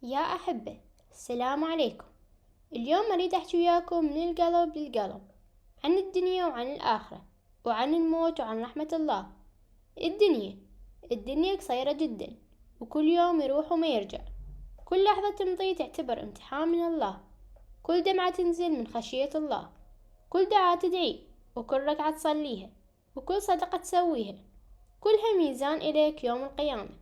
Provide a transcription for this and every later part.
يا أحبة، السلام عليكم. اليوم أريد أحكي وياكم من القلب للقلب عن الدنيا وعن الآخرة وعن الموت وعن رحمة الله. الدنيا قصيرة جدا، وكل يوم يروح وما يرجع. كل لحظة تمضي تعتبر امتحان من الله. كل دمعة تنزل من خشية الله. كل دعاء تدعي، وكل ركعة تصليها، وكل صدقة تسويها، كلها ميزان إليك يوم القيامة.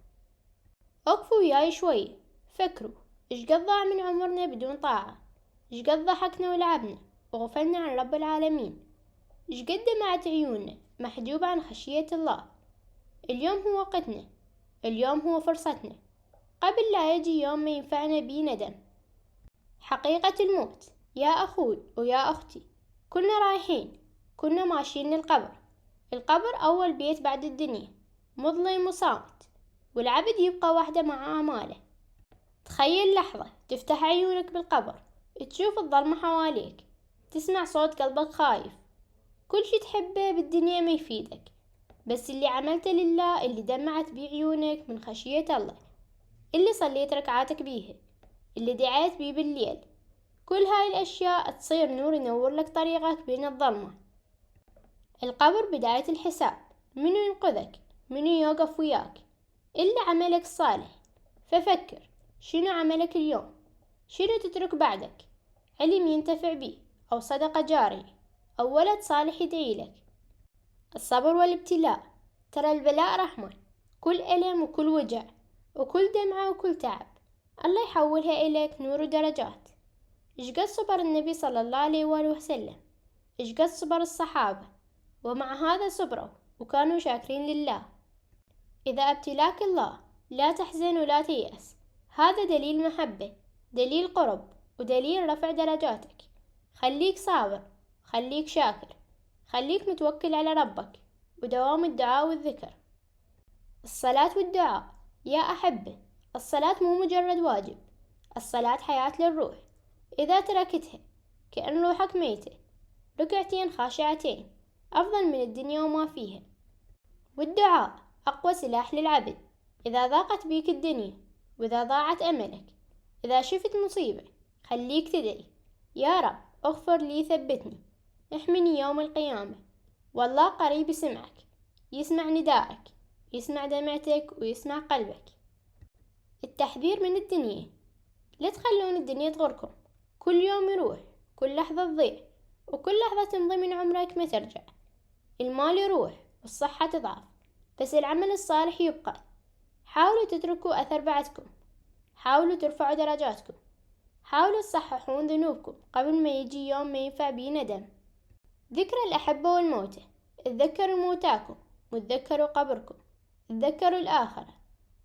وقفوا وياي شوي، فكروا إيش قد ضاع من عمرنا بدون طاعة، إيش قد ضحكنا ولعبنا وغفلنا عن رب العالمين، إيش قد دمعت عيوننا محجوبة عن خشية الله. اليوم هو وقتنا، اليوم هو فرصتنا، قبل لا يجي يوم ما ينفعنا بيه ندم. حقيقة الموت يا أخوي ويا أختي، كنا رايحين، كنا ماشيين للقبر. القبر أول بيت بعد الدنيا، مظلم وصامت، والعبد يبقى وحده مع آماله. تخيل لحظة تفتح عيونك بالقبر، تشوف الظلمة حواليك، تسمع صوت قلبك خايف. كل شي تحبه بالدنيا ما يفيدك، بس اللي عملته لله، اللي دمعت بيه عيونك من خشية الله، اللي صليت ركعاتك بيها، اللي دعيت بيه بالليل، كل هاي الأشياء تصير نور ينور لك طريقك بين الظلمة. القبر بداية الحساب، منو ينقذك، منو يوقف وياك؟ إلا عملك الصالح. ففكر، شنو عملك اليوم؟ شنو تترك بعدك؟ علم ينتفع بيه، أو صدقة جارية، أو ولد صالح يدعيلك. الصبر والابتلاء، ترى البلاء رحمة. كل ألم وكل وجع وكل دمعة وكل تعب الله يحولها إليك نور ودرجات. إيش قد صبر النبي صلى الله عليه وآله وسلم، إيش قد صبر الصحابة، ومع هذا صبروا وكانوا شاكرين لله. إذا ابتلاك الله لا تحزن ولا تيأس، هذا دليل محبة، دليل قرب، ودليل رفع درجاتك. خليك صابر، خليك شاكر، خليك متوكل على ربك، ودوام الدعاء والذكر. الصلاة والدعاء يا أحبة، الصلاة مو مجرد واجب، الصلاة حياة للروح. إذا تركتها كأن روحك ميتة. ركعتين خاشعتين أفضل من الدنيا وما فيها. والدعاء أقوى سلاح للعبد. إذا ضاقت بيك الدنيا، وإذا ضاعت أملك، إذا شفت مصيبة، خليك تدعي: يا رب اغفر لي، ثبتني، احمني يوم القيامة. والله قريب يسمعك، يسمع نداءك، يسمع دمعتك، ويسمع قلبك. التحذير من الدنيا، لا تخلون الدنيا تغركم. كل يوم يروح، كل لحظة تضيع، وكل لحظة تمضي من عمرك ما ترجع. المال يروح والصحة تضعف، بس العمل الصالح يبقى. حاولوا تتركوا أثر بعدكم، حاولوا ترفعوا درجاتكم، حاولوا تصححون ذنوبكم قبل ما يجي يوم ما ينفع بيه ندم. ذكر الأحبة والموتى، تذكروا موتاكم وتذكروا قبركم، تذكروا الآخرة.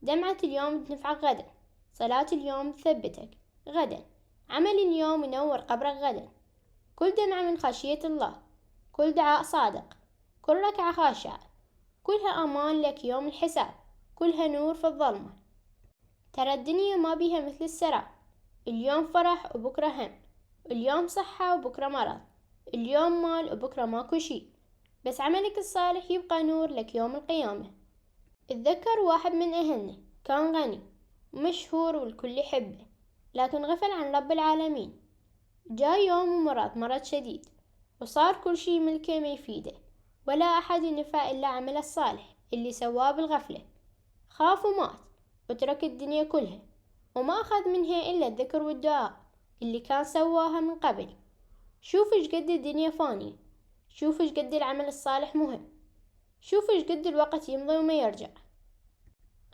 دمعة اليوم تنفعك غدا، صلاة اليوم تثبتك غدا، عمل اليوم ينور قبرك غدا. كل دمعة من خشية الله، كل دعاء صادق، كل ركعة خاشعة، كلها أمان لك يوم الحساب، كلها نور في الظلمة. ترى الدنيا ما بيها مثل السراب، اليوم فرح وبكرة هم، اليوم صحة وبكرة مرض، اليوم مال وبكرة ماكو شي، بس عملك الصالح يبقى نور لك يوم القيامة. اتذكر واحد من أهلنا كان غني ومشهور والكل يحبه، لكن غفل عن رب العالمين. جاء يوم مرض شديد، وصار كل شي ملكه ما يفيده، ولا أحد ينفع إلا عمله الصالح اللي سواه بالغفلة. خاف ومات، وترك الدنيا كلها، وما أخذ منها إلا الذكر والدعاء اللي كان سواها من قبل. شوف إيش قد الدنيا فانية، شوف إيش قد العمل الصالح مهم، شوف إيش قد الوقت يمضي وما يرجع.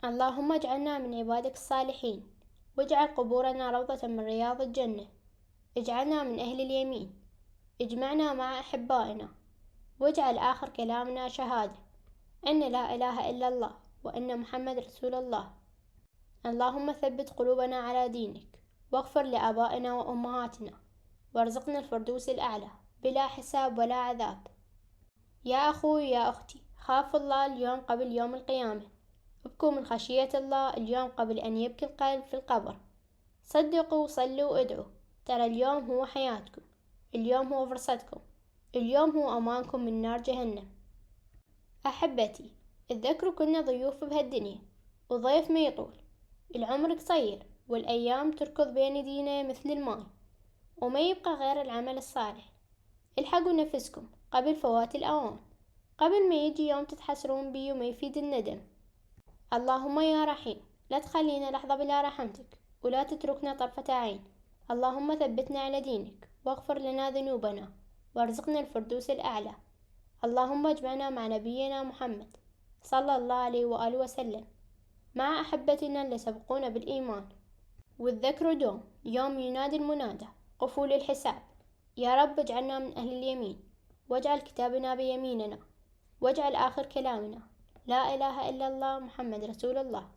اللهم اجعلنا من عبادك الصالحين، واجعل قبورنا روضة من رياض الجنة، اجعلنا من أهل اليمين، اجمعنا مع أحبائنا، واجعل آخر كلامنا شهادة أن لا إله إلا الله وأن محمد رسول الله. اللهم ثبت قلوبنا على دينك، واغفر لآبائنا وأمهاتنا، وارزقنا الفردوس الأعلى بلا حساب ولا عذاب. يا أخوي يا أختي، خافوا الله اليوم قبل يوم القيامة. ابكوا من خشية الله اليوم قبل أن يبكي القلب في القبر. صدقوا وصلوا وادعوا، ترى اليوم هو حياتكم، اليوم هو فرصتكم، اليوم هو أمانكم من نار جهنم. أحبتي، اتذكروا كنا ضيوف بهالدنيا، وضيف ما يطول. العمر قصير والأيام تركض بين يدينا مثل الماي، وما يبقى غير العمل الصالح. الحقوا نفسكم قبل فوات الأوان، قبل ما يجي يوم تتحسرون بيه وما يفيد الندم. اللهم يا رحيم، لا تخلينا لحظة بلا رحمتك، ولا تتركنا طرفة عين. اللهم ثبتنا على دينك، واغفر لنا ذنوبنا، وارزقنا الفردوس الأعلى. اللهم اجمعنا مع نبينا محمد صلى الله عليه وآله وسلم، مع أحبتنا اللي سبقونا بالإيمان. والذكر دوم، يوم ينادي المنادى قفول الحساب. يا رب اجعلنا من أهل اليمين، واجعل كتابنا بيميننا، واجعل آخر كلامنا لا إله إلا الله محمد رسول الله.